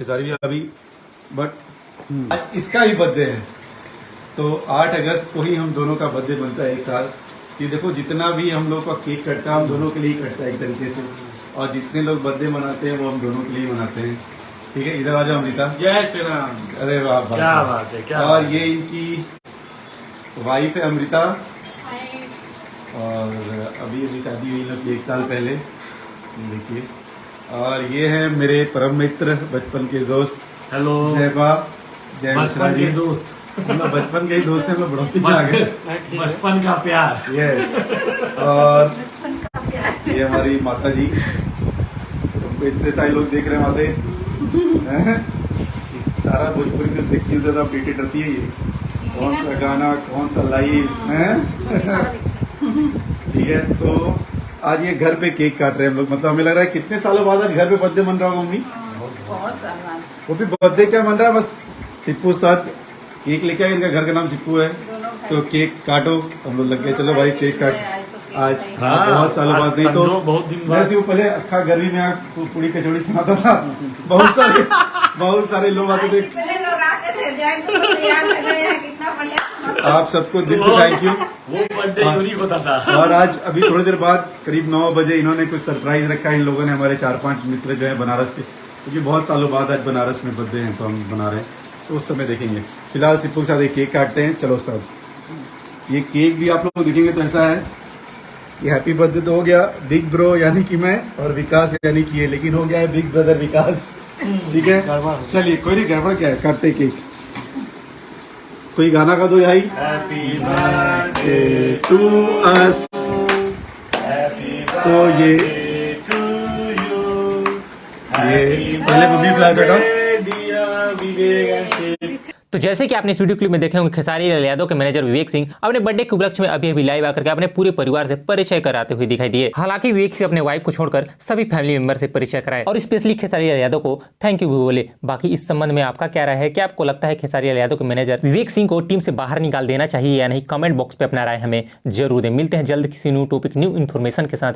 खेसारी भी अभी, बट आज इसका भी बर्थडे है। तो 8 अगस्त को ही हम दोनों का बर्थडे बनता है एक साल। कि देखो जितना भी हम लोग का केक कटता है हम दोनों के लिए ही कटता है एक तरीके से, और जितने लोग बर्थडे मनाते हैं वो हम दोनों के लिए ही मनाते हैं। ठीक है, इधर आ जाओ अमृता। जय श्री राम। अरे वाह, क्या बात है, क्या और बात ये इनकी वाइफ है अमृता, और अभी अभी शादी हुई लोग 1 साल पहले, देखिए। और ये है मेरे परम मित्र, बचपन के दोस्त। हेलो। जय बा, जय बचपन के दोस्त, मतलब बचपन के ही दोस्त हैं, हम लोग बढ़ोतरी आ गए। बचपन का प्यार। यस। और ये हमारी माता जी, तुमको इतने सारे लोग देख रहे हैं माते हैं? सारा भोजपुरी न्यूज देखती हूँ, ज्यादा अपडेटेड रहती है ये, कौन सा गाना कौन सा लाइव है। ठीक है, तो आज ये घर पे केक काट रहे हैं हम लोग, मतलब हमें लग रहा है कितने सालों बाद आज घर पे बर्थडे मन रहा होगा मम्मी। बहुत सारा। वो भी बर्थडे क्या मन रहा है, बस सिप्पू उस्ताद केक लेके आए, इनका घर का नाम सिप्पू है, तो केक काटो। हम लोग लग गए, चलो भाई केक काट आज। हाँ, बहुत सालों बाद, नहीं तो बहुत दिन मैं बाद। सिर्फ पहले अक्खा गर्मी में पूरी कचौड़ी छनाता था। बहुत सारे लोग आते थे। कितने लोग आते थे, जय तुमको तो याद है ना, कितना बढ़िया। आप सबको दिल से थैंक यू। वो बर्थडे यूनिक होता था। और आज अभी थोड़ी देर बाद करीब 9 बजे इन्होंने कुछ सरप्राइज रखा है इन लोगों ने, हमारे 4-5 मित्र जो है बनारस के, क्योंकि बहुत सालों बाद आज बनारस में बर्थडे हैं तो हम बना रहे हैं, तो उस समय देखेंगे। फिलहाल सिप्पू के साथ एक केक काटते हैं। चलो उस्ताद, ये केक भी आप लोग देखेंगे तो ऐसा है, ये हैप्पी बर्थडे तो हो गया बिग ब्रो यानी कि मैं, और विकास यानी कि ये, लेकिन हो गया है बिग ब्रदर विकास। ठीक है, चलिए कोई नहीं, गड़बड़ क्या है, काटते केक। कोई गाना का दो याई। हैप्पी बर्थडे टू अस, तो ये टू यू। पहले मम्मी बुलाया बेटा। तो जैसे कि आपने इस वीडियो क्लिप में देखे होंगे, खेसारी लाल यादव के मैनेजर विवेक सिंह अपने बर्थडे के उपलक्ष्य में अभी अभी लाइव आकर के अपने पूरे परिवार से परिचय कराते हुए दिखाई दिए। हालांकि विवेक सिंह अपने वाइफ को छोड़कर सभी फैमिली मेंबर से परिचय कराए और स्पेशली खेसारी लाल यादव को थैंक यू भी बोले। बाकी इस संबंध में आपका क्या राय है? क्या आपको लगता है खेसारी लाल यादव के मैनेजर विवेक सिंह को टीम से बाहर निकाल देना चाहिए या नहीं? कमेंट बॉक्स पे अपना राय हमें जरूर दें। मिलते हैं जल्द किसी न्यू टॉपिक, न्यू इन्फॉर्मेशन के साथ।